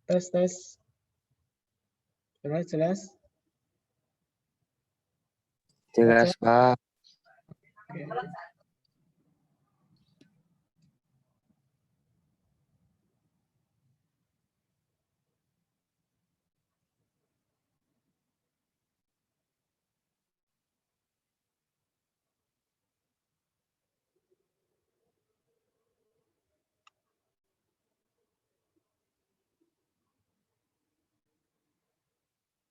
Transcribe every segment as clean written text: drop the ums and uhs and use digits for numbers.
Tes. Jelas? Jelas, Pak. Oke.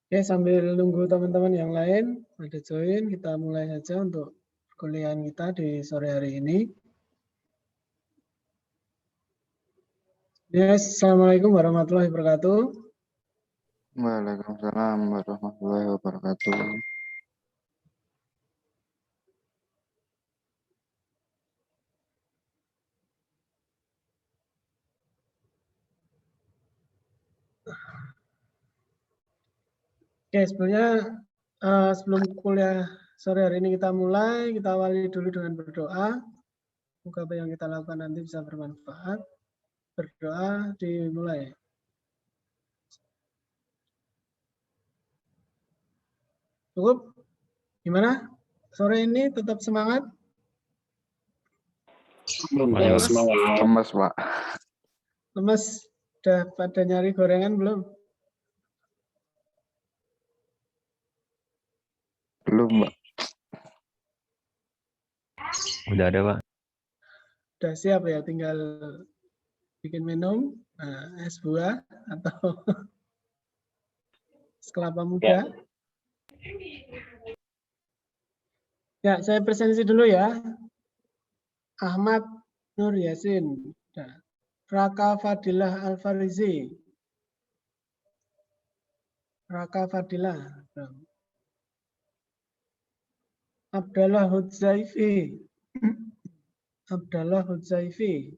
Oke, sambil nunggu teman-teman yang lain pada join, kita mulai saja untuk perkuliahan kita di sore hari ini. Yes, Assalamualaikum warahmatullahi wabarakatuh. Waalaikumsalam warahmatullahi wabarakatuh. Oke, sebenarnya sebelum kuliah sore hari ini kita mulai, kita awali dulu dengan berdoa. Semoga apa yang kita lakukan nanti bisa bermanfaat. Berdoa dimulai. Cukup? Gimana? Sore ini tetap semangat? Lemes, Pak. Lemes? Udah pada nyari gorengan belum? Belum, Pak. Udah ada, Pak. Udah siap ya, tinggal bikin minum, es buah atau es kelapa muda. Ya, saya presentasi dulu ya. Ahmad Nur Yasin, Raka Fadilah Al-Farizi, Raka Fadilah, Abdallah Hudzaifi, Abdallah Hudzaifi,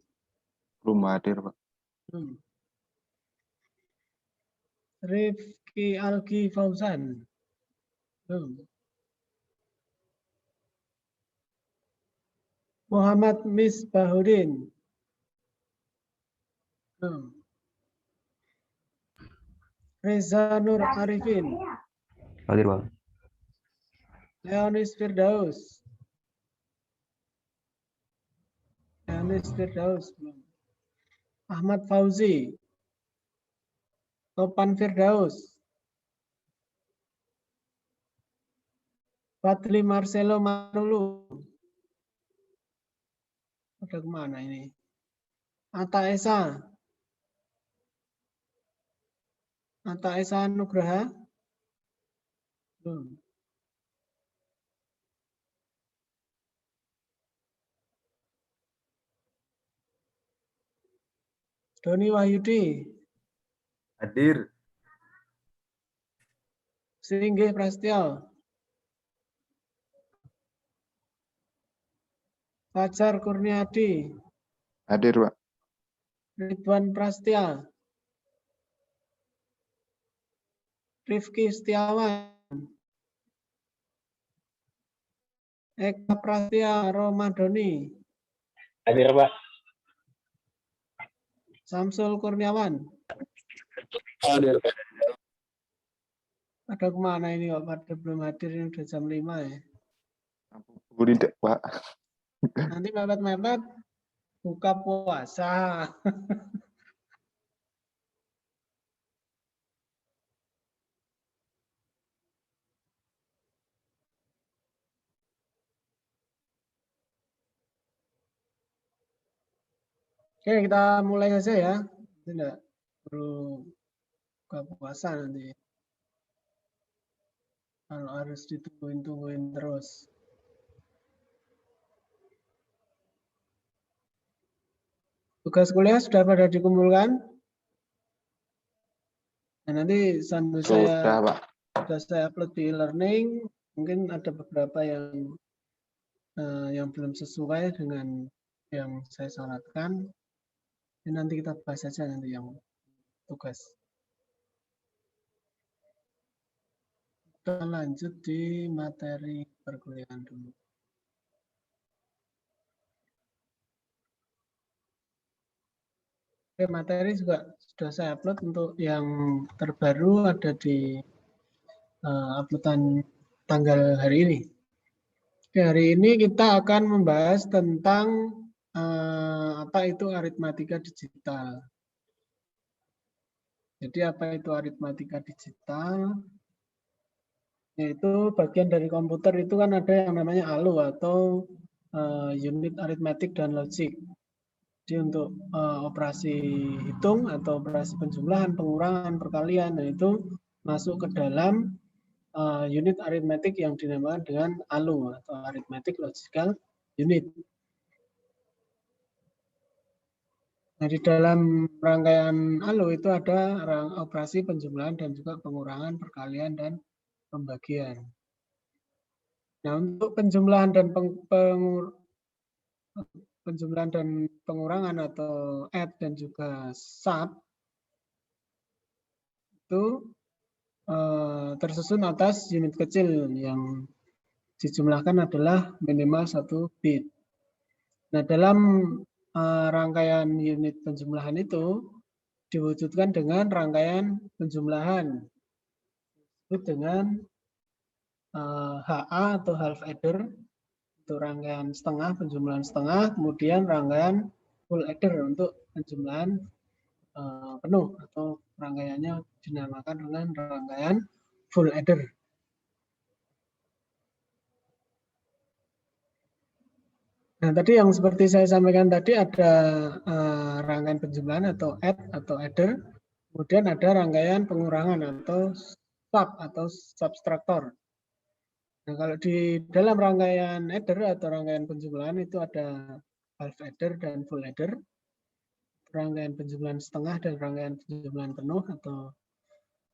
Belum hadir, Pak. Rifki Algi Fauzan, Muhammad Misbahuddin, Reza Nur Arifin, Hadir, Pak. Leonis Firdaus, Ahmad Fauzi, Topan Firdaus, Fadli Marcelo Manulu. Ada kemana ini? Atta Esa Nugraha. Doni Wahyudi. Hadir. Singgih Prasetyo. Fajar Kurniadi. Hadir, Pak. Ridwan Prasetya. Rifki Setiawan. Eka Prasetya Romadoni. Hadir, Pak. Samsul Kurniawan. Hadir. Ada kemana ini Pak? Pada belum hadir, ini udah jam 5 ya. Tidak, Pak. Nanti mepet-mepet buka puasa. Oke, kita mulai saja ya. Tidak perlu buka puasa nanti. Kalau harus ditungguin terus. Tugas kuliah sudah pada dikumpulkan? Nah, nanti sambil Sudah, Pak. sudah saya upload di e-learning, mungkin ada beberapa yang belum sesuai dengan yang saya syaratkan. Dan nanti kita bahas saja nanti yang tugas. Kita lanjut di materi perkuliahan dulu. Oke, materi juga sudah saya upload untuk yang terbaru ada di uploadan tanggal hari ini. Oke, hari ini kita akan membahas tentang apa itu aritmatika digital. Jadi apa itu aritmatika digital? Yaitu bagian dari komputer itu kan ada yang namanya ALU atau unit aritmetik dan logik. Jadi untuk operasi hitung atau operasi penjumlahan, pengurangan, perkalian, nah itu masuk ke dalam unit aritmetik yang dinamakan dengan ALU atau arithmetic logical unit. Nah, di dalam rangkaian ALU itu ada operasi penjumlahan dan juga pengurangan, perkalian, dan pembagian. Nah, untuk penjumlahan dan pengurangan atau add dan juga sub itu tersusun atas unit kecil yang dijumlahkan adalah minimal 1 bit. Nah, dalam rangkaian unit penjumlahan itu diwujudkan dengan rangkaian penjumlahan dengan HA atau half adder untuk rangkaian setengah, penjumlahan setengah, kemudian rangkaian full adder untuk penjumlahan penuh atau rangkaiannya dinamakan dengan rangkaian full adder. Nah, tadi yang seperti saya sampaikan tadi ada rangkaian penjumlahan atau add atau adder, kemudian ada rangkaian pengurangan atau sub atau subtractor. Nah, kalau di dalam rangkaian adder atau rangkaian penjumlahan itu ada half adder dan full adder, rangkaian penjumlahan setengah dan rangkaian penjumlahan penuh atau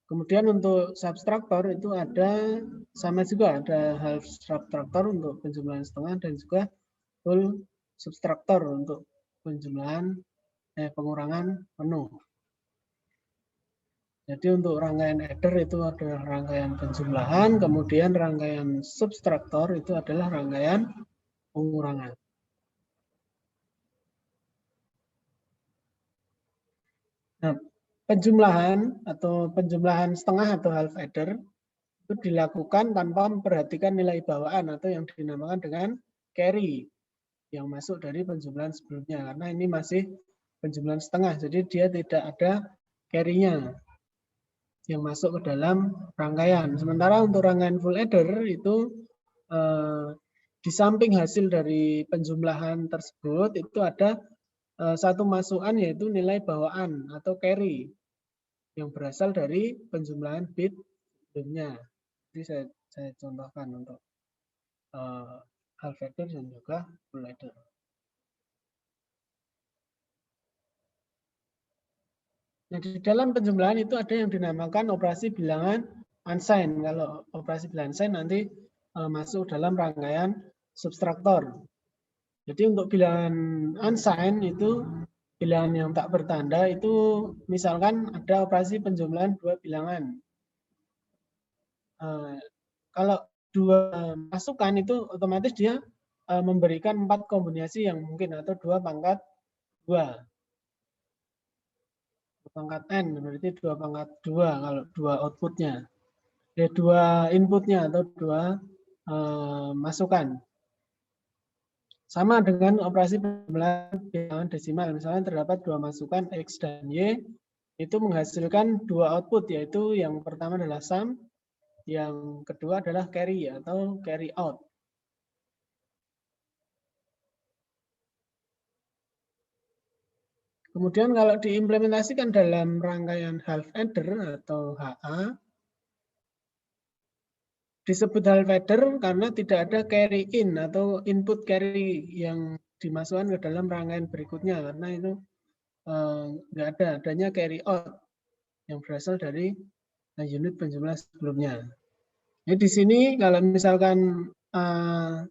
kemudian untuk subtractor itu ada sama juga ada half subtractor untuk penjumlahan setengah dan juga full subtractor untuk penjumlahan pengurangan penuh. Jadi untuk rangkaian adder itu adalah rangkaian penjumlahan, kemudian rangkaian subtractor itu adalah rangkaian pengurangan. Nah, penjumlahan atau penjumlahan setengah atau half adder itu dilakukan tanpa memperhatikan nilai bawaan atau yang dinamakan dengan carry yang masuk dari penjumlahan sebelumnya, karena ini masih penjumlahan setengah, jadi dia tidak ada carry-nya yang masuk ke dalam rangkaian. Sementara untuk rangkaian full adder itu di samping hasil dari penjumlahan tersebut itu ada satu masukan yaitu nilai bawaan atau carry yang berasal dari penjumlahan bit sebelumnya. Jadi saya contohkan untuk half adder dan juga full adder. Nah, di dalam penjumlahan itu ada yang dinamakan operasi bilangan unsigned. Kalau operasi bilangan unsigned nanti masuk dalam rangkaian subtractor. Jadi untuk bilangan unsigned itu bilangan yang tak bertanda itu misalkan ada operasi penjumlahan dua bilangan. Kalau dua masukan itu otomatis dia memberikan 4 kombinasi yang mungkin atau 2 pangkat 2. Pangkat N berarti 2 pangkat 2 kalau 2 outputnya. Ya, 2 inputnya atau 2 masukan. Sama dengan operasi penjumlahan bilangan desimal. Misalnya terdapat 2 masukan X dan Y, itu menghasilkan 2 output, yaitu yang pertama adalah sum, yang kedua adalah carry atau carry out. Kemudian kalau diimplementasikan dalam rangkaian half adder atau HA, disebut half adder karena tidak ada carry in atau input carry yang dimasukkan ke dalam rangkaian berikutnya, karena itu nggak ada, adanya carry out yang berasal dari unit penjumlah sebelumnya. Jadi di sini kalau misalkan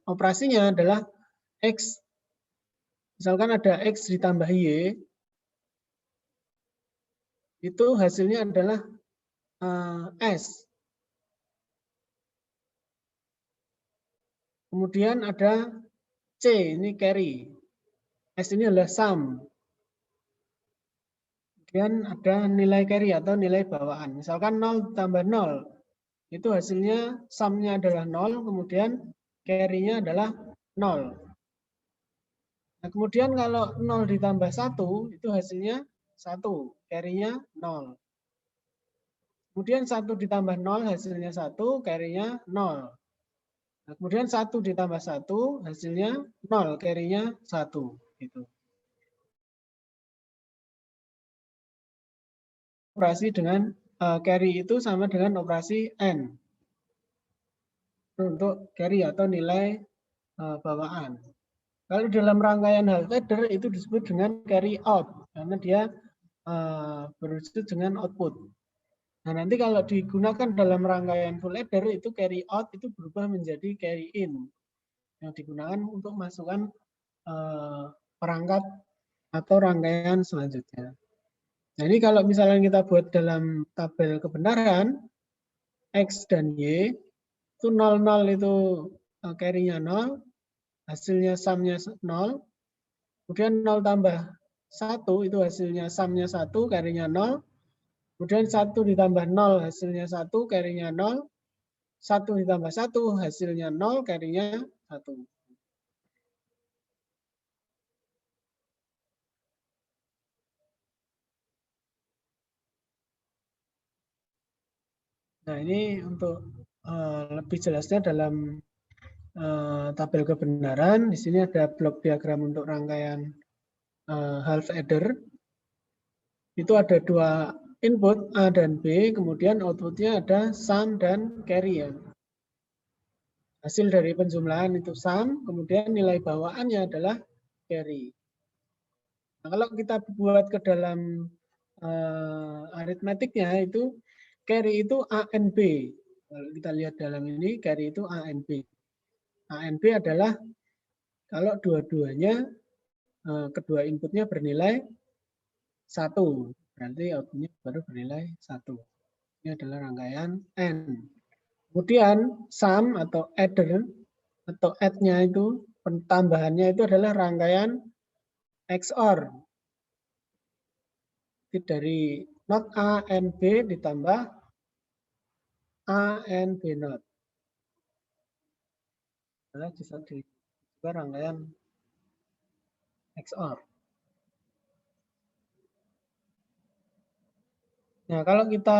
operasinya adalah X, misalkan ada X ditambah Y, itu hasilnya adalah S. Kemudian ada C, ini carry. S ini adalah sum. Kemudian ada nilai carry atau nilai bawaan. Misalkan 0 tambah 0, itu hasilnya sum-nya adalah 0, kemudian carry-nya adalah 0. Nah, kemudian kalau 0 ditambah 1, itu hasilnya 1, carry-nya 0. Kemudian 1 ditambah 0, hasilnya 1, carry-nya 0. Nah, kemudian 1 ditambah 1, hasilnya 0, carry-nya 1. Gitu. Operasi dengan carry itu sama dengan operasi AND untuk carry atau nilai bawaan. Kalau dalam rangkaian half adder itu disebut dengan carry out karena dia berwujud dengan output. Nah, nanti kalau digunakan dalam rangkaian full adder itu carry out itu berubah menjadi carry in yang digunakan untuk masukkan perangkat atau rangkaian selanjutnya. Jadi kalau misalnya kita buat dalam tabel kebenaran X dan Y itu 00 itu carry-nya 0, hasilnya sum-nya 0, kemudian 0 tambah 1 itu hasilnya sum-nya 1, carry-nya 0, kemudian 1 ditambah 0 hasilnya 1, carry-nya 0, 1 ditambah 1 hasilnya 0, carry-nya 1. Nah, ini untuk lebih jelasnya dalam tabel kebenaran. Di sini ada blok diagram untuk rangkaian half adder. Itu ada dua input A dan B, kemudian outputnya ada sum dan carry ya. Hasil dari penjumlahan itu sum, kemudian nilai bawaannya adalah carry. Nah, kalau kita buat ke dalam aritmetiknya itu carry itu A N B. Kalau kita lihat dalam ini carry itu A N B. A N B adalah kalau dua-duanya kedua inputnya bernilai 1, berarti outputnya baru bernilai 1. Ini adalah rangkaian N. Kemudian sum atau adder atau add-nya itu penambahannya itu adalah rangkaian XOR. Dari not A and B ditambah A and B not. Adalah juga rangkaian XOR. Nah, kalau kita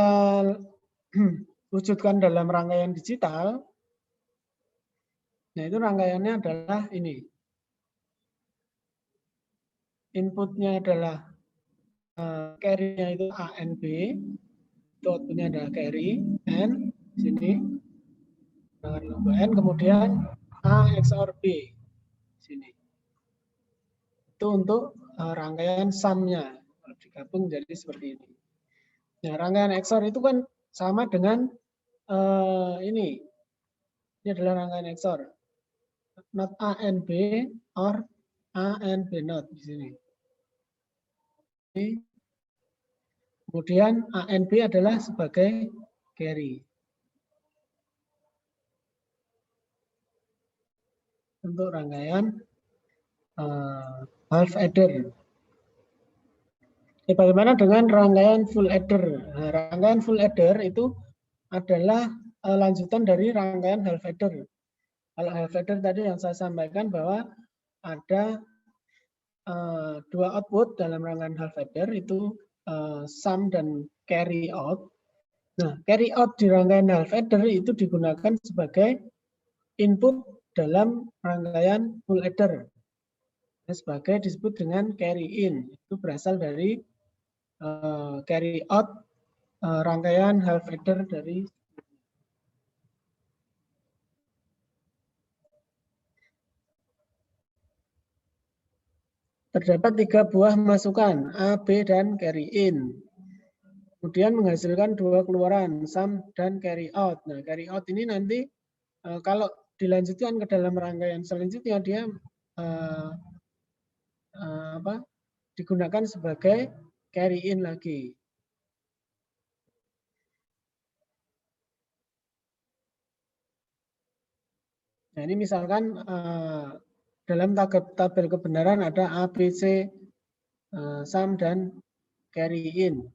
wujudkan dalam rangkaian digital, nah itu rangkaiannya adalah ini. Inputnya adalah carry-nya itu A and B, itu outputnya adalah carry, N, sini, dengan logo N, kemudian A XOR B, sini. Itu untuk rangkaian sum-nya, kalau digabung jadi seperti ini. Nah, rangkaian XOR itu kan sama dengan ini adalah rangkaian XOR. Not A and B, or A and B not, di sini. Kemudian ANB adalah sebagai carry. Untuk rangkaian half adder. Bagaimana dengan rangkaian full adder? Nah, rangkaian full adder itu adalah lanjutan dari rangkaian half adder. Kalau half adder tadi yang saya sampaikan bahwa ada dua output dalam rangkaian half adder itu sum dan carry out. Nah, carry out di rangkaian half adder itu digunakan sebagai input dalam rangkaian full adder. Sebagai disebut dengan carry in. Itu berasal dari carry out rangkaian half adder dari terdapat 3 buah masukan A, B, dan carry in. Kemudian menghasilkan 2 keluaran sum dan carry out. Nah, carry out ini nanti kalau dilanjutkan ke dalam rangkaian selanjutnya dia digunakan sebagai carry in lagi. Nah, ini misalkan dalam tabel kebenaran ada A, B, C, sum, dan carry in.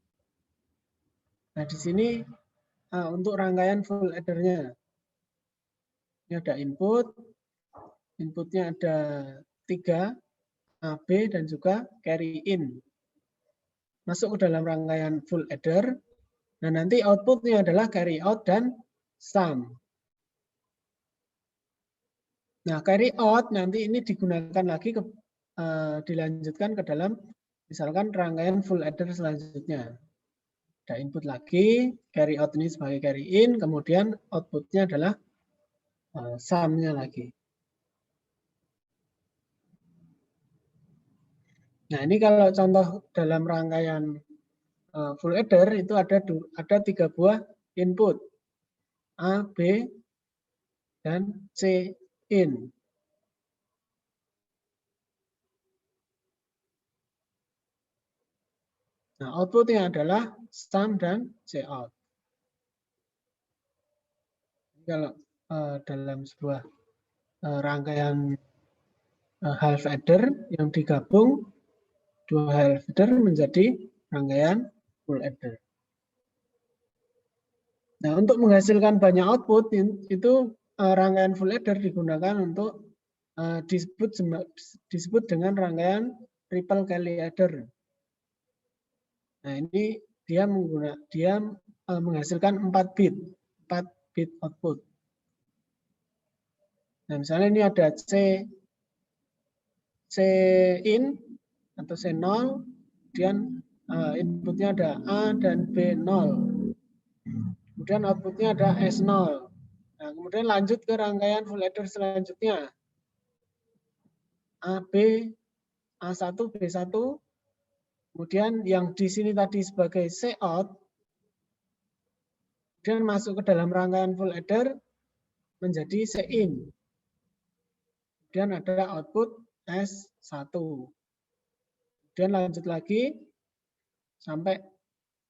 Nah, di sini untuk rangkaian full addernya. Ini ada input. Inputnya ada 3, AB dan juga carry in. Masuk ke dalam rangkaian full adder. Nah, nanti outputnya adalah carry out dan sum. Nah, carry out nanti ini digunakan lagi dilanjutkan ke dalam misalkan rangkaian full adder selanjutnya. Ada input lagi, carry out ini sebagai carry in, kemudian outputnya adalah sum-nya lagi. Nah, ini kalau contoh dalam rangkaian full adder itu ada 3 buah input, A, B, dan C in. Nah, outputnya adalah sum dan C out. Kalau dalam sebuah rangkaian half adder yang digabung, 2 half adder menjadi rangkaian full adder. Nah, untuk menghasilkan banyak output itu rangkaian full adder digunakan untuk disebut dengan rangkaian triple Cayley adder. Nah, ini dia menghasilkan 4 bit output. Nah, misalnya ini ada C in atau C0, kemudian inputnya ada A dan B0. Kemudian outputnya ada S0. Nah, kemudian lanjut ke rangkaian full adder selanjutnya. AB, A1, B1. Kemudian yang di sini tadi sebagai C out, kemudian masuk ke dalam rangkaian full adder menjadi C in. Kemudian ada output S1. Kemudian lanjut lagi sampai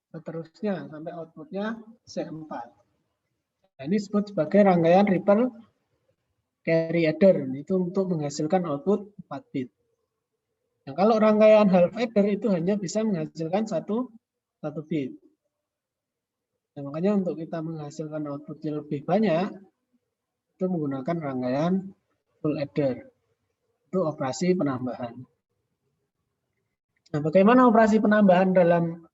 seterusnya, sampai outputnya C4. Nah, ini disebut sebagai rangkaian triple carry adder. Itu untuk menghasilkan output 4 bit. Nah, kalau rangkaian half adder itu hanya bisa menghasilkan 1 bit. Nah, makanya untuk kita menghasilkan outputnya lebih banyak, itu menggunakan rangkaian full adder. Itu operasi penambahan. Nah, bagaimana operasi penambahan dalam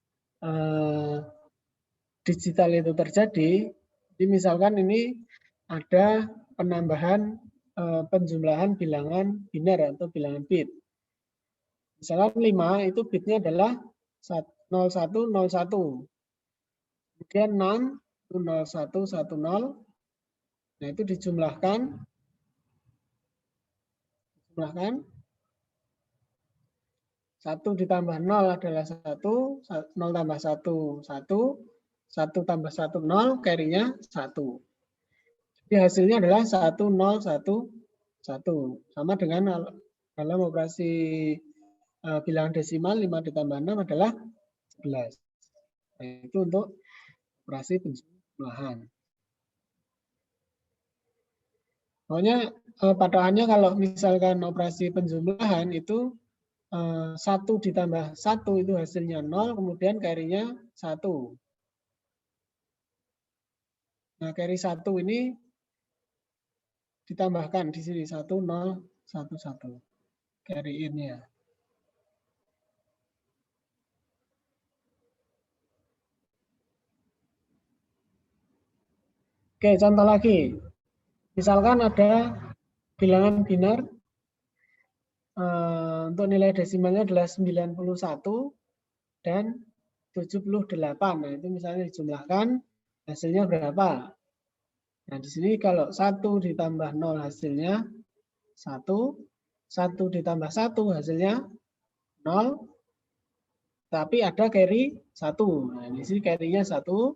digital itu terjadi? Jadi misalkan ini ada penambahan penjumlahan bilangan biner atau bilangan bit. Misalkan 5 itu bitnya adalah 0101. Kemudian 6 itu 0110. Nah, itu dijumlahkan. 1 ditambah 0 adalah 1, 0 tambah 1, 1, 1 tambah 1, 0, carry-nya 1. Jadi hasilnya adalah 1, 0, 1, 1. Sama dengan dalam operasi bilangan desimal 5 ditambah 6 adalah 11. Nah, itu untuk operasi penjumlahan. Pokoknya patokannya kalau misalkan operasi penjumlahan itu 1 ditambah 1 itu hasilnya 0, kemudian carry-nya 1. Nah, carry 1 ini ditambahkan di sini 1, 0, 1, 1. Carry in-nya. Oke, contoh lagi. Misalkan ada bilangan biner untuk nilai desimalnya adalah 91 dan 78. Nah, itu misalnya dijumlahkan hasilnya berapa? Nah, di sini kalau 1 ditambah 0 hasilnya 1, 1 ditambah 1 hasilnya 0, tapi ada carry 1. Nah, di sini carry-nya 1.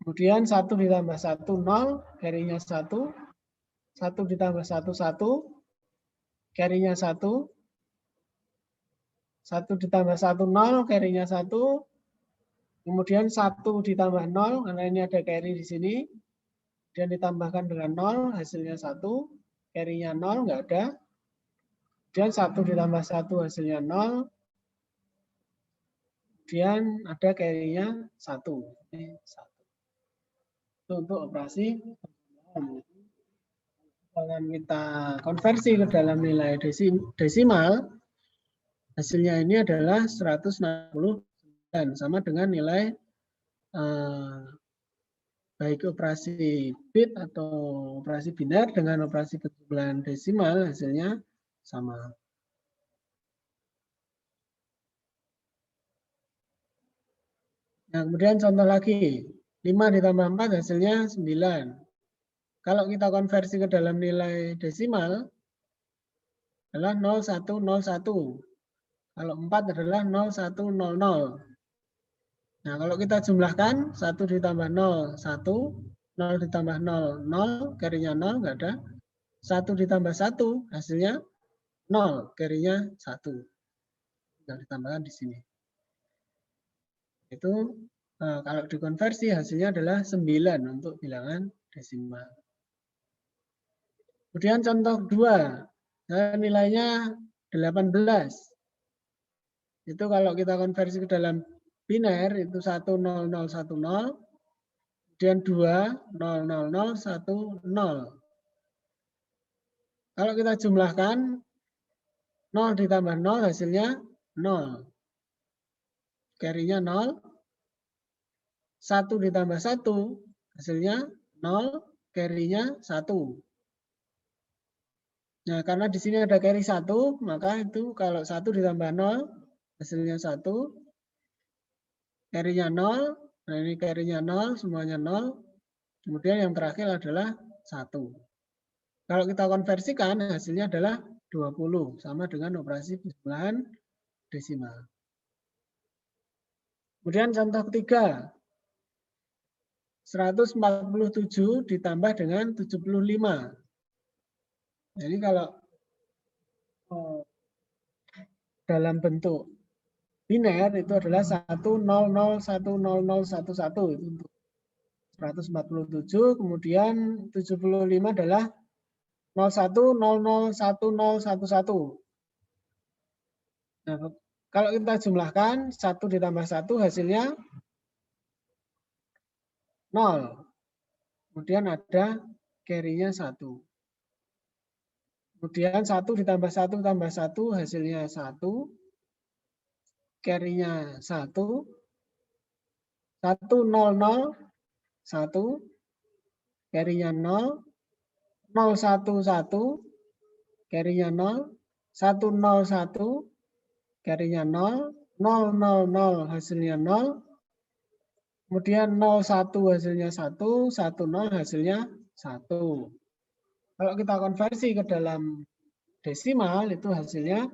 Kemudian 1 ditambah 1, 0, carry-nya 1. 1 ditambah 1, 1, carry-nya 1. 1 ditambah 1, 0, carry-nya 1. Kemudian 1 ditambah 0, karena ini ada carry di sini. Dan ditambahkan dengan 0, hasilnya 1. Carry-nya 0, nggak ada. Kemudian 1 ditambah 1, hasilnya 0. Kemudian ada carry-nya 1. Ini 1. Itu untuk operasi penjumlahan. Kalau kita konversi ke dalam nilai desimal, hasilnya ini adalah 169, sama dengan nilai baik operasi bit atau operasi biner dengan operasi penjumlahan desimal, hasilnya sama. Nah, kemudian contoh lagi, 5 ditambah 4 hasilnya 9. Kalau kita konversi ke dalam nilai desimal adalah 0101. Kalau 4 adalah 0100. Nah, kalau kita jumlahkan 1 ditambah 0, 1, 0 ditambah 0, 0, carry-nya 0, enggak ada. 1 ditambah 1, hasilnya 0, carry-nya 1. Tinggal ditambahkan di sini. Itu kalau dikonversi hasilnya adalah 9 untuk bilangan desimal. Kemudian contoh 2, nilainya 18. Itu kalau kita konversi ke dalam biner itu 10010, kemudian 2000110. Kalau kita jumlahkan 0 ditambah 0 hasilnya 0. Carry-nya 0. 1 ditambah 1 hasilnya 0, carry-nya 1. Nah, karena di sini ada carry 1, maka itu kalau 1 ditambah 0 hasilnya 1. Carry-nya 0, nah ini carry-nya 0, semuanya 0. Kemudian yang terakhir adalah 1. Kalau kita konversikan hasilnya adalah 20, sama dengan operasi penjumlahan desimal. Kemudian contoh ketiga, 147 ditambah dengan 75. Jadi kalau dalam bentuk biner itu adalah 1001011 itu untuk 147, kemudian 75 adalah 01001011. Nah, kalau kita jumlahkan 1 ditambah 1 hasilnya 0. Kemudian ada carry-nya 1. Kemudian 1 ditambah 1 tambah 1 hasilnya 1. Carry-nya 1. 10001. Carry-nya 0. 011. Carry-nya 0. 101. Carry-nya 0. 000 hasilnya 0. Kemudian 01 hasilnya 1. 10 hasilnya 1. Kalau kita konversi ke dalam desimal itu hasilnya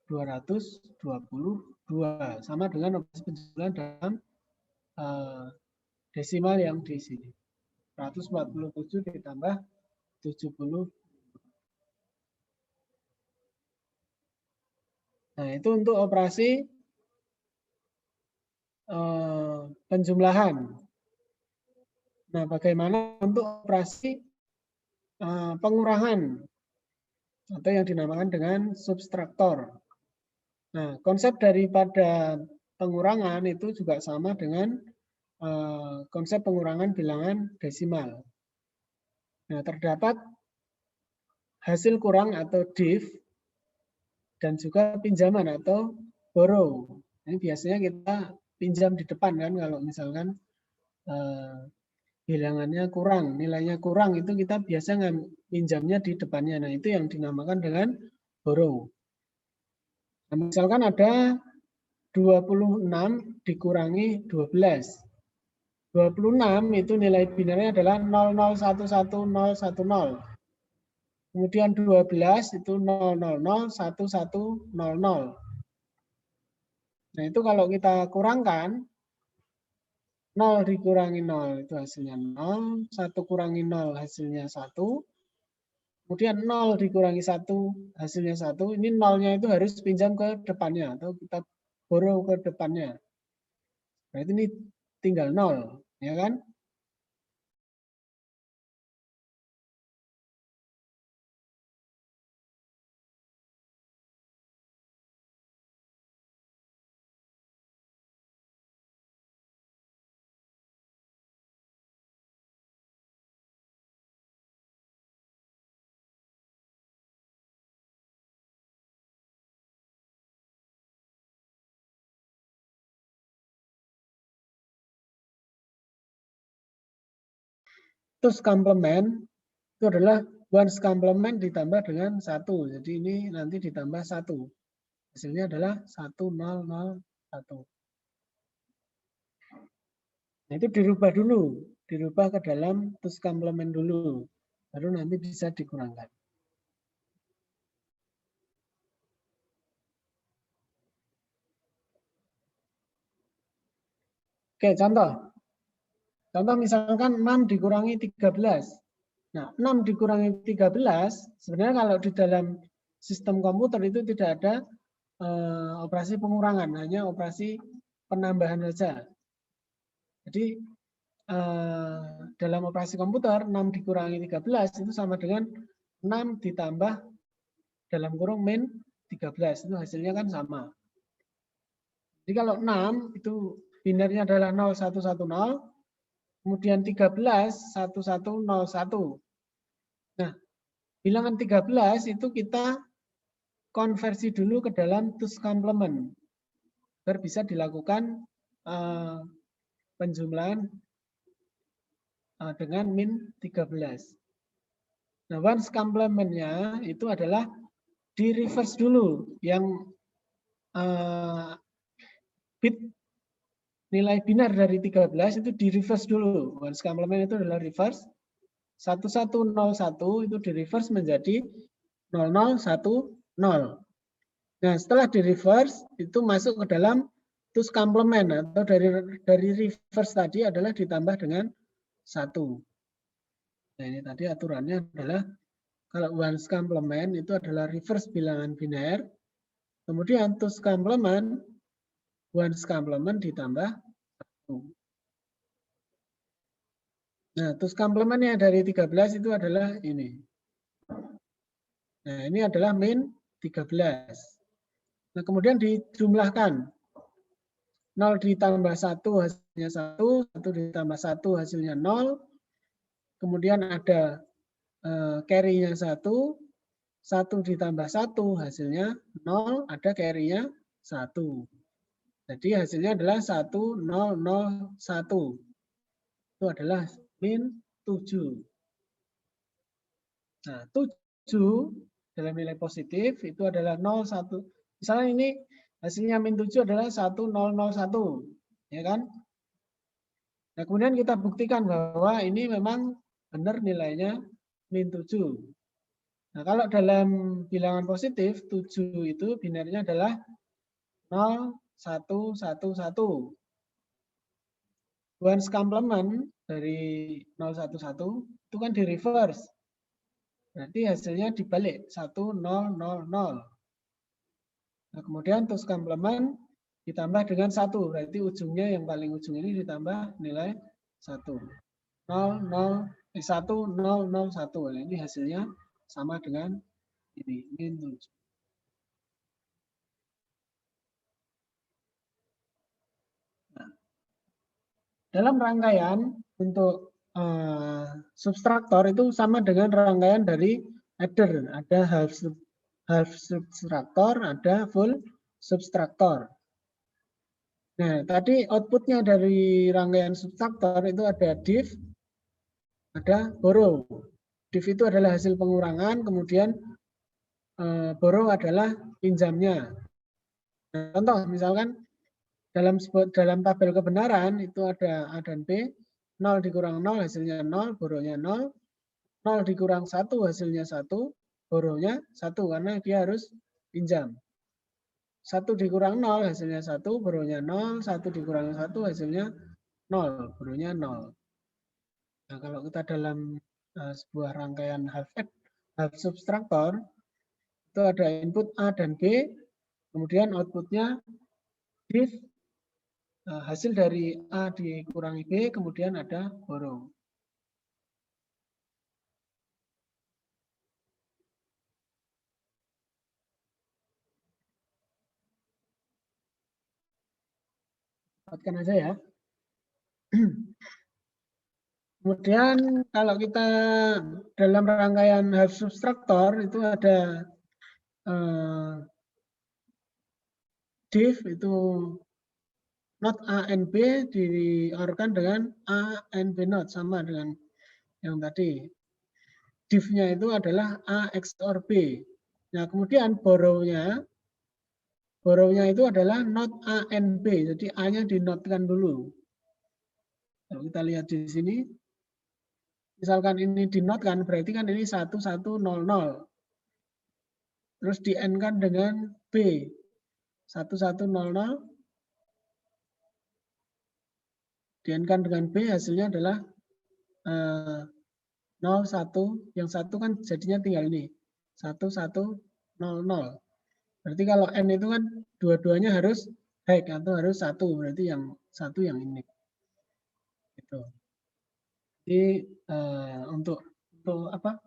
222, sama dengan operasi penjumlahan dalam desimal yang di sini. 147 ditambah 70. Nah, itu untuk operasi penjumlahan. Nah, bagaimana untuk operasi pengurangan atau yang dinamakan dengan subtraktor. Nah, konsep daripada pengurangan itu juga sama dengan konsep pengurangan bilangan desimal. Nah, terdapat hasil kurang atau div dan juga pinjaman atau borrow. Ini biasanya kita pinjam di depan kan kalau misalkan bilangannya kurang, nilainya kurang itu kita biasa pinjamnya di depannya. Nah, itu yang dinamakan dengan borrow. Nah, misalkan ada 26 dikurangi 12. 26 itu nilai binernya adalah 0011010. Kemudian 12 itu 0001100. Nah, itu kalau kita kurangkan 0 dikurangi 0 itu hasilnya 0, 1 kurangi 0 hasilnya 1. Kemudian 0 dikurangi 1 hasilnya 1. Ini nolnya itu harus pinjam ke depannya atau kita borrow ke depannya. Berarti ini tinggal 0, ya kan? tus komplement itu adalah ones komplement ditambah dengan 1. Jadi ini nanti ditambah 1. Hasilnya adalah 1001. Nah, itu dirubah dulu. Dirubah ke dalam tus komplement dulu. Baru nanti bisa dikurangkan. Oke, contoh. Contoh misalkan 6 dikurangi 13. Nah, 6 dikurangi 13, sebenarnya kalau di dalam sistem komputer itu tidak ada operasi pengurangan, hanya operasi penambahan saja. Jadi, dalam operasi komputer, 6 dikurangi 13 itu sama dengan 6 ditambah dalam kurung min 13. Itu hasilnya kan sama. Jadi kalau 6 itu binernya adalah 0110, kemudian 13 1101. Nah, bilangan 13 itu kita konversi dulu ke dalam tus komplement agar bisa dilakukan penjumlahan dengan min 13. Nah, ones komplementnya itu adalah di reverse dulu yang bit nilai binar dari 13 itu di reverse dulu. Ones komplement itu adalah reverse. 1101 itu di reverse menjadi 0010. Nah, setelah di reverse itu masuk ke dalam tus komplement atau dari reverse tadi adalah ditambah dengan 1. Nah, ini tadi aturannya adalah kalau ones komplement itu adalah reverse bilangan biner. Kemudian tus komplement ones komplement ditambah 1. Nah, tus komplementnya dari 13 itu adalah ini. Nah, ini adalah min 13. Nah, kemudian dijumlahkan. 0 ditambah 1 hasilnya 1, 1 ditambah 1 hasilnya 0. Kemudian ada carry-nya 1, 1 ditambah 1 hasilnya 0, ada carry-nya 1. Jadi hasilnya adalah 1001. Itu adalah min 7. Nah, 7 dalam nilai positif itu adalah 01. Misalnya ini hasilnya min 7 adalah 1001. Ya kan? Nah, kemudian kita buktikan bahwa ini memang benar nilainya min 7. Nah, kalau dalam bilangan positif, 7 itu binarnya adalah 0111. Ones komplement dari 011 itu kan di reverse. Berarti hasilnya dibalik 1000. Nah, kemudian tus komplement ditambah dengan 1. Berarti ujungnya yang paling ujung ini ditambah nilai 1. 1001. Nah, ini hasilnya sama dengan ini, min 7. Nah, dalam rangkaian untuk subtraktor itu sama dengan rangkaian dari adder. Ada half subtraktor, ada full subtraktor. Nah, tadi outputnya dari rangkaian subtraktor itu ada div, ada borrow. Div itu adalah hasil pengurangan, kemudian borrow adalah pinjamnya. Nah, contoh misalkan dalam tabel kebenaran itu ada A dan B, 0 dikurang 0 hasilnya 0, borrownya 0, 0 dikurang 1 hasilnya 1, borrownya 1 karena dia harus pinjam. 1 dikurang 0 hasilnya 1, borrownya 0, 1 dikurang 1 hasilnya 0, borrownya 0. Nah, kalau kita dalam sebuah rangkaian half subtraktor itu ada input A dan B, kemudian outputnya div, hasil dari A dikurangi B, kemudian ada borrow. Dapatkan aja ya. Kemudian kalau kita dalam rangkaian half subtraktor itu ada div itu not A and B diorkan dengan A and B not sama dengan yang tadi. Div-nya itu adalah A XOR B. Nah, kemudian borrow-nya itu adalah not A and B. Jadi A-nya dinotkan dulu. Kalau kita lihat di sini, misalkan ini dinotkan, berarti kan ini 1100. Terus di N-kan dengan B. 1100. Di N-kan dengan B, hasilnya adalah 01. Yang 1 kan jadinya tinggal ini. 1100. Berarti kalau N itu kan dua-duanya harus baik atau harus 1. Berarti yang 1 yang ini. Gitu. Jadi untuk apa?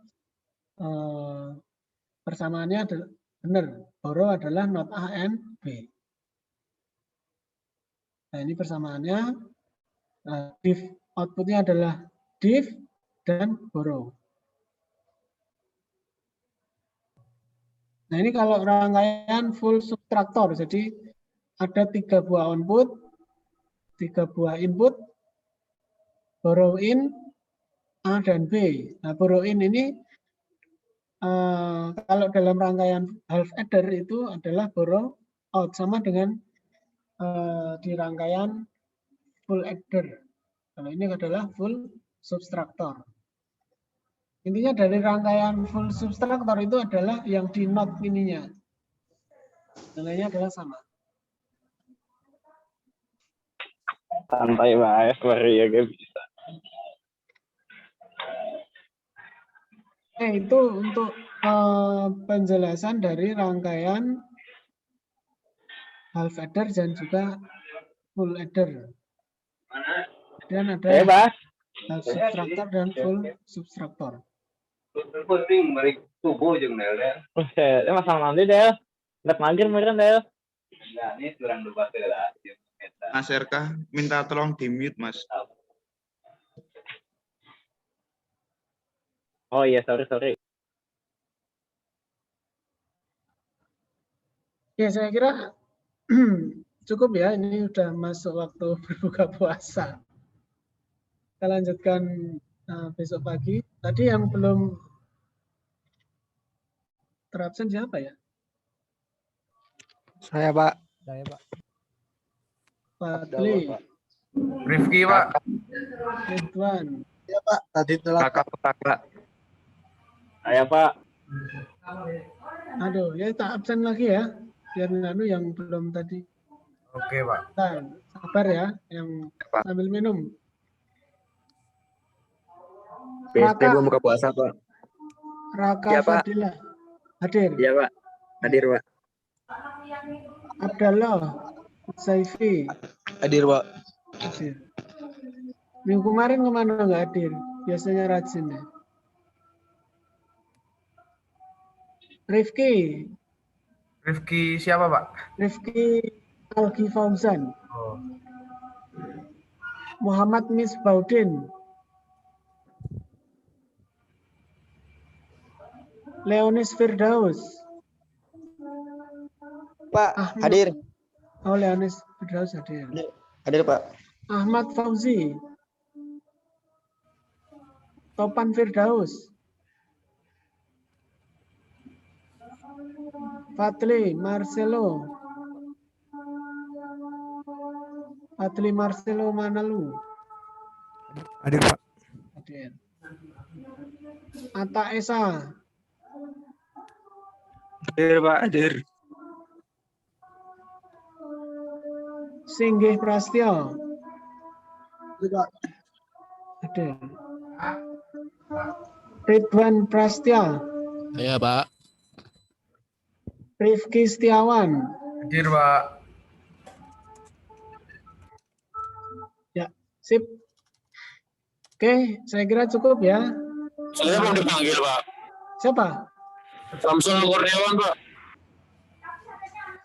Persamaannya adalah benar. Borrow adalah not A and B. Nah, ini persamaannya. Div outputnya adalah div dan borrow. Nah, ini kalau rangkaian full subtractor. Jadi ada 3 buah output, 3 buah input, borrow in, A dan B. Nah, borrow in ini kalau dalam rangkaian half adder itu adalah borrow out, sama dengan di rangkaian full adder. Kalau ini adalah full subtractor. Intinya dari rangkaian full subtractor itu adalah yang di not ininya. Nilainya adalah sama. Santai banget, ya bisa. Itu untuk penjelasan dari rangkaian half adder dan juga full adder. Dan ada half subtractor dan full subtractor. Penting balik tubuh jeung Del. Masalah nanti Del. Nggak magir meureun Del. Nah, ini kurang lupa lah. Mas RK minta tolong di mute Mas. Oh iya, sorry. Ya, saya kira cukup ya. Ini udah masuk waktu berbuka puasa. Kita lanjutkan besok pagi. Tadi yang belum terabsen siapa ya? Saya, Pak. Fadli. Rifki Pak. Ridwan. Ya, Pak. Tadi telat. Kakak. Saya Pak. Aduh, ya tak absen lagi ya. Biar nganu yang belum tadi. Oke Pak. Nah, sabar ya, yang sambil minum. BST belum buka puasa, Pak. Raka Ya, Pak. Fadila. Hadir. Iya, Pak. Hadir, Pak. Abdallah. Saifi. Hadir, Pak. Hadir. Minggu kemarin kemana nggak hadir? Biasanya rajin ya. Rifki siapa Pak? Rifki Algi Fauzan. Oh. Muhammad Misbaudin. Leonis Firdaus. Pak, Ahmad. hadir. Oh, Leonis Firdaus hadir. Hadir, Pak. Ahmad Fauzi. Topan Firdaus. Fadli Marcelo. Fadli Marcelo Manalu. Hadir, Pak. Hadir. Atta Esa. Hadir, Pak. Hadir. Singgih Prastyo. Hadir, Pak. Hadir. Ridwan Prastya. Iya, Pak. Rifki Setiawan. Hadir Pak. Ya, sip. Oke, saya kira cukup ya. Saya belum dipanggil, Pak. Siapa? Samsul Kurniawan, Pak.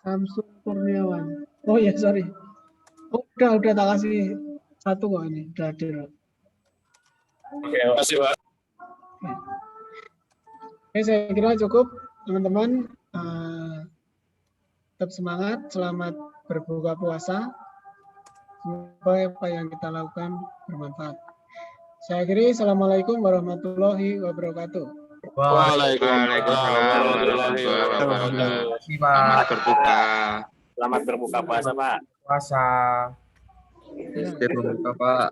Samsul Kurniawan. Oh ya, sorry. Oh, udah tak kasih satu kok ini. Udah hadir. Oke, makasih, Pak. Oke, saya kira cukup, teman-teman. Tetap semangat, selamat berbuka puasa. Semoga apa yang kita lakukan bermanfaat. Saya akhiri. Assalamualaikum warahmatullahi wabarakatuh. Waalaikumsalam warahmatullahi wabarakatuh. Makasih, Pak. Selamat berbuka. Selamat berbuka puasa, Pak. Puasa. BSD berbuka, Pak.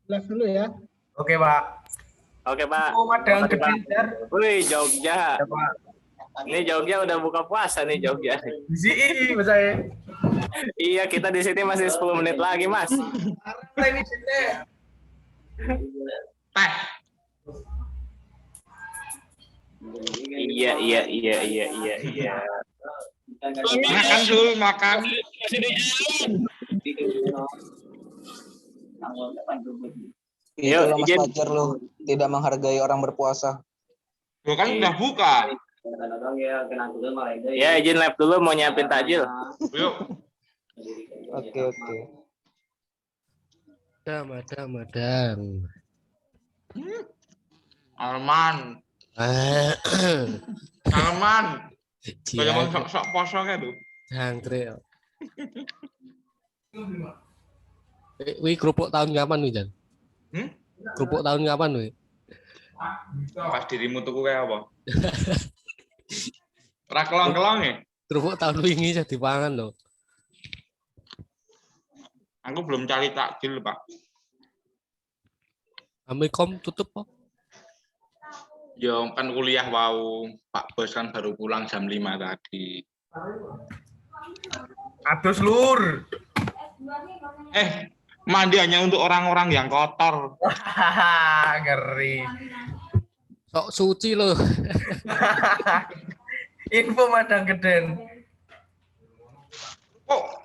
Live dulu ya. Oke, Pak. Oke, Pak. Oh, Madang Oke, Pak. Gedejar. Wih, Jogja. Ya, Pak. Ini Jogja udah buka puasa nih Jogja. Di sini, Mas saya. Iya, kita di sini masih 10 menit lagi, Mas. Ini sini. Iya. Makan dulu, makan. Masih di jalan. Yuk, Itulah Mas izin. Fajar lo tidak menghargai orang berpuasa. Lo kan udah buka. Ya, izin live dulu mau nyiapin takjil. Yuk. Oke. Madang. Alman. Kayak mau sok poso kayak tuh. Jangkrik. Wih, kerupuk tahun kapan nih, Jan? Kerupuk tahun kapan nih? Pas dirimu tuku kayak apa? Ora kelong-kelong ya? Kerupuk tahun wingi saya dipangan loh. Aku belum cari takjil, Pak. Amikom tutup kok. Ya kan kuliah wow. Pak Bos kan baru pulang jam 5 tadi. Aduh, Lur. Mandi hanya untuk orang-orang yang kotor. Hahaha, ngeri. Sok suci loh. Info Madang Geden. Oh,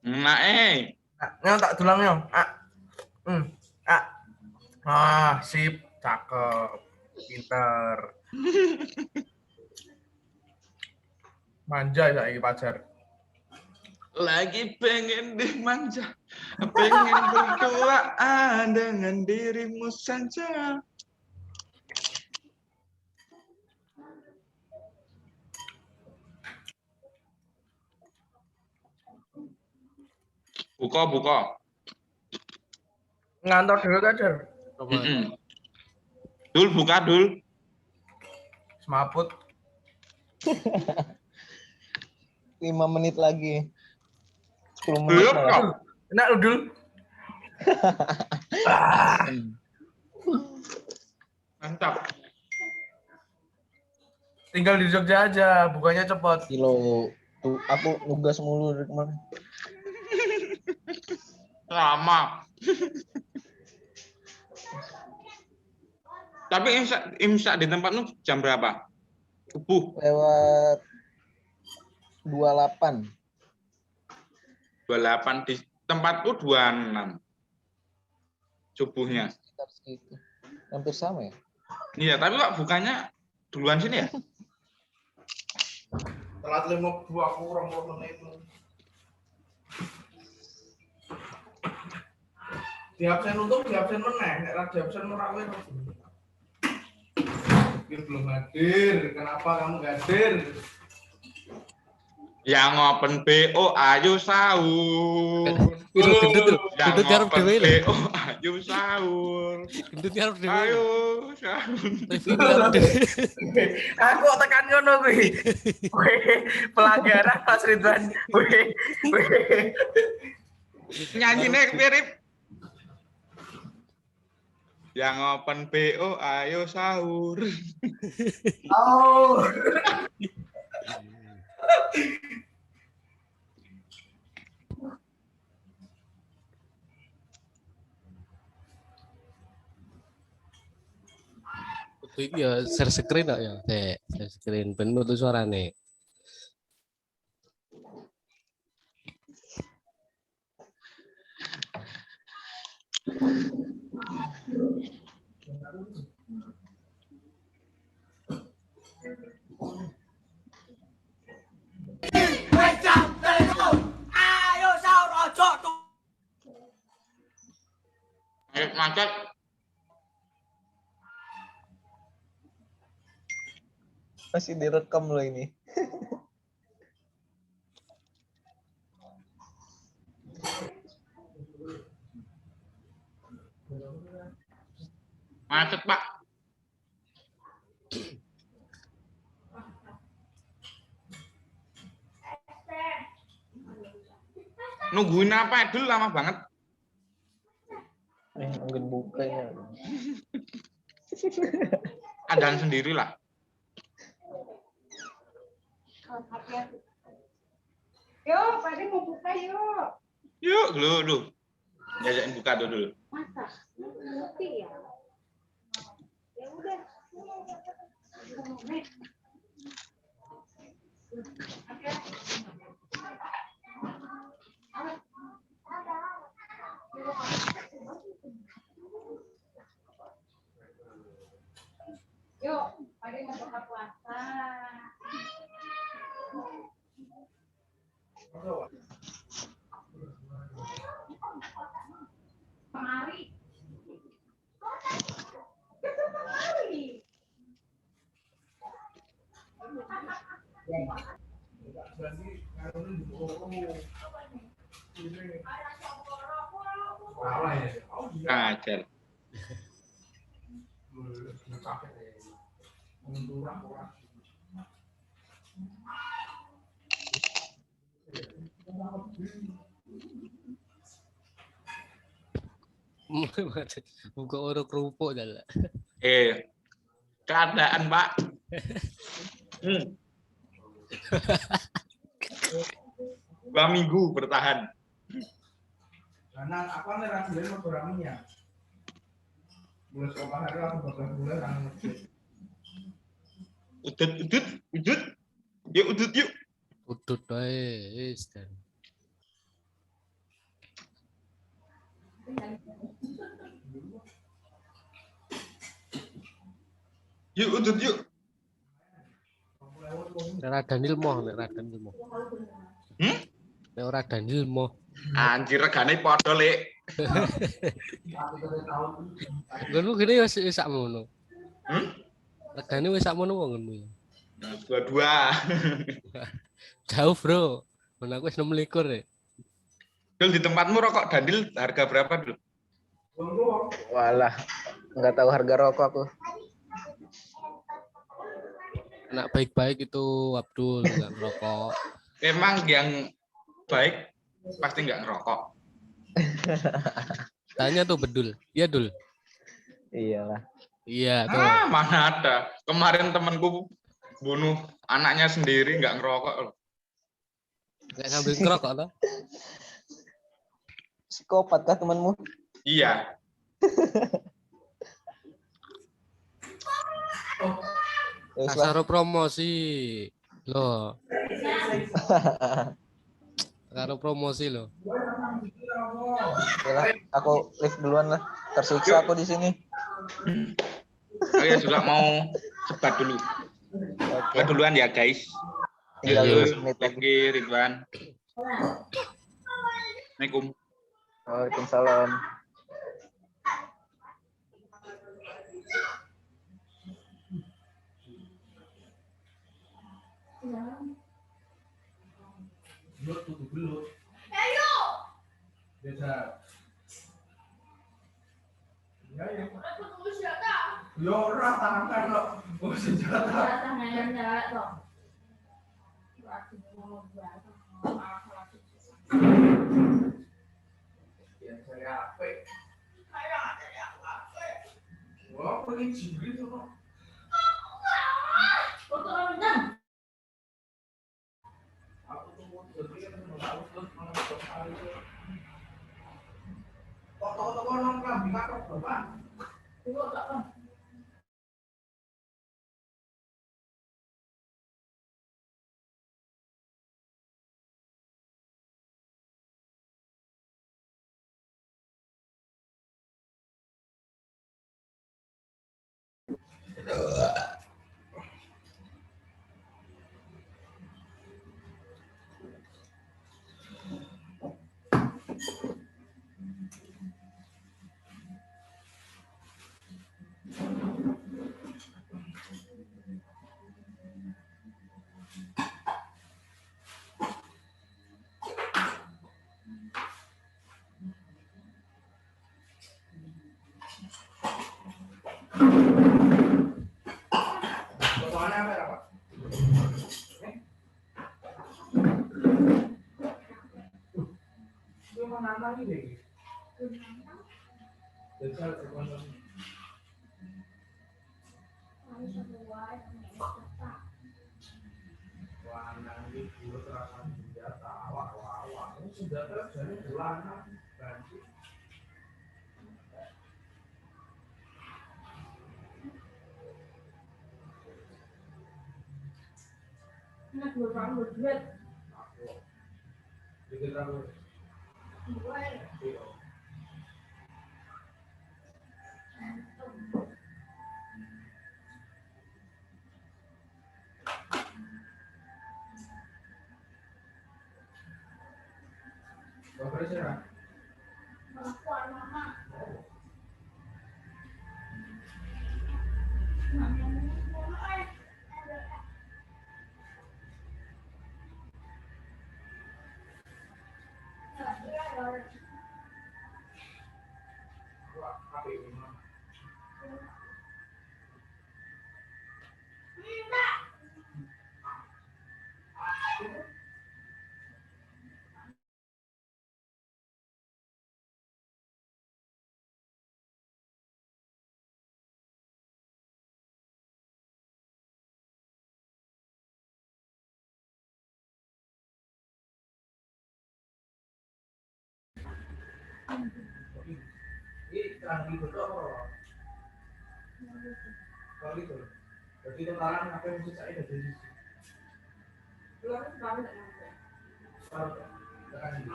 nah Nyong tak tulang nyong. Sip, cakep, pinter. Manja ya ini pacar. lagi pengen dimanja, pengen berduaan dengan dirimu saja. Buka. Ngantor dulu kader. Dul, buka dul. Semaput. 5 menit lagi. 10 menit Belum malah. kok. Enak lu dul. Mantap. Tinggal di Jogja aja, bukanya cepat. Kilo tuh aku nugas mulu dari kemarin. Lama. Tapi imsak di tempatmu jam berapa? Subuh. Lewat 28. 28 di tempatku 26. Subuhnya. Sekitar segitu. Hampir sama ya? Iya, tapi Pak bukannya duluan sini ya? Telat 52 kurang menit. Di absen untung, di absen meneng. Nek di absen ora kowe. Ini belum hadir. Kenapa kamu nggak hadir? Yang open BO ayo sahur. Gendut Yang garap open dhewe lho. BO ayo sahur. Gendut garap dhewe. Ayo sahur. Review garap dhewe. Aku tekan ngono kuwi. Weh, pelanggaran Mas Ridwan. Weh. Nyanyinya mirip. Yang open BO ayo sahur. Oh. Iki ya share screen kok ya. Share screen ben metu suarane. Macet. Masih direkam loh ini. Macet, Pak. Nungguin apa dulu lama banget. Mungkin bukanya. Andalan sendiri lah. Yuk, Pak Ade mau buka yuk. Yuk, lu. Jajakin buka dulu. Masa? Ngerti ya? Ya udah. Yuk, Pak Ade mau buka puasa. Kemari. Kemari. Ajar. Buka orang kerupuk dah. Keadaan, Pak. 2 minggu bertahan. Karena apa nih rasanya mau kurangnya? Bulan sekolah hari langsung 12 bulan kan. Udut. Yuk, udut yuk. Udut bae, wis dan. Yuk, udut yuk. Nek Daniel moh. Nek ora Daniel moh. Anjir regane padha, Lek. Ngono gini wis sakmono. Regane wis sakmono wong ngono. Dua-dua. Jauh, Bro. Men aku wis 26 ya. Dul, di tempatmu rokok Dandil harga berapa, Dul? Walah, nggak tahu harga rokok aku. Anak baik-baik itu Abdul nggak merokok. Emang yang baik pasti nggak ngerokok. Tanya tuh Bedul. Iya, Dul. Iyalah. Iya, tuh. Mana ada. Kemarin temanku bunuh anaknya sendiri nggak ngerokok. Nggak sambil ngerokok toh. Psikopat kah temanmu? Iya. Asaro promosi. Loh. Karo promosi loh. Yalah, aku live duluan lah. Tersiksa aku di sini. Saya juga mau sebat dulu. Oke. Duluan ya, guys. Tinggal Yuk, 2 menit lagi. Rizky, Ridwan. Assalamualaikum. Waalaikumsalam. Belut. Biasa. Ya. Yo ora tangan kok. Oh senjata. Ya saya apa? Wah, pergi cibri tuh. Toko-toko nong kambing kakak bapak. Potongannya apa ya, Pak? Itu emang nantang ini. Jajal teman-teman. Wah, nanti dulu terasa senjata, wah. Ini senjata jadi bulanan. Banci. Nah, gue bangun duit. Dikit rambut. Bapak siapa? Perempuan mama. Apa ini? Ini terang gitu apa? Kalau gitu. Berarti totalan apa yang mesti saya dari sisi? Keluar sekarang nggak nyampe. Sekarang tekan ini.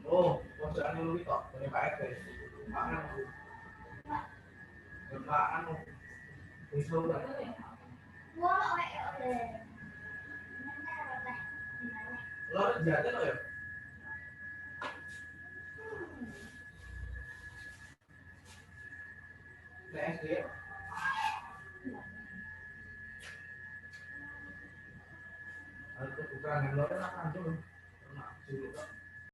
Oh, pojokan lu itu dari Pak RT. Makan. Berkaan. Bisa udah. Wah, oleh. Lo jajan lo ya? SD ya? Harus kebukaan yang lo kan akan tuh. Nah,